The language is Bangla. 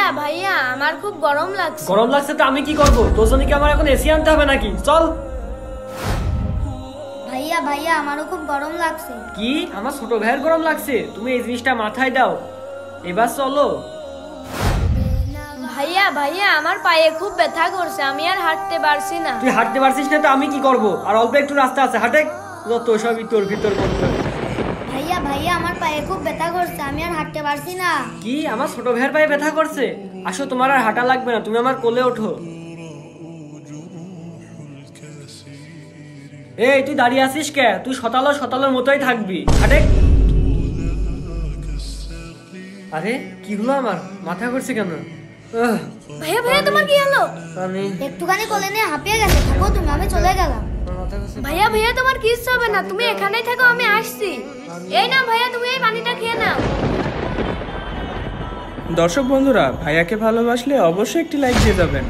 ভাইয়া ভাইয়া আমার খুব গরম লাগছে। গরম লাগছে তো আমি কি করব? তোর জন্য কি আমার এখন এসি আনতে হবে নাকি? চল। ভাইয়া ভাইয়া আমারও খুব গরম লাগছে। কি আমার ছোট ভাইয়ের গরম লাগছে? তুমি এই জিনিসটা মাথায় দাও, এবার চলো। ভাইয়া ভাইয়া আমার পায়ে খুব ব্যথা করছে, আমি আর হাঁটতে পারছি না। তুই হাঁটতে পারছিস না তো আমি কি করব? আর অল্প একটু রাস্তা আছে, হাঁটে। যত সবই তোর ভিতর করতে। ভাইয়া ভাইয়া আমার পায়ে খুব ব্যথা করছে, আমি আর হাঁটতে পারছি না। কি আমার ছোট ভাইয়ের পায়ে ব্যথা করছে? আসো, তোমার আর হাঁটা লাগবে না, তুমি আমার কোলে ওঠো। এই তুই দাঁড়িয়ে আছিস কে? তুই শতালোর মতোই থাকবি, হাঁটে। আরে কি হলো, আমার মাথা করছে কেন? ভাইয়া ভাইয়া তোমার কি হলো? আমি একটুখানি কোলে নিয়ে হাঁপিয়ে গেছে, থাকো তুমি, আমি চলে গেলাম। ভাইয়া ভাইয়া তোমার কিচ্ছু হবে না, তুমি এখানেই থাকো, আমি আসছি। এই না ভাইয়া, তুমি এই পানিটা খেয়ে নাও। দর্শক বন্ধুরা, ভাইয়াকে ভালোবাসলে অবশ্যই একটি লাইক দিয়ে যাবেন।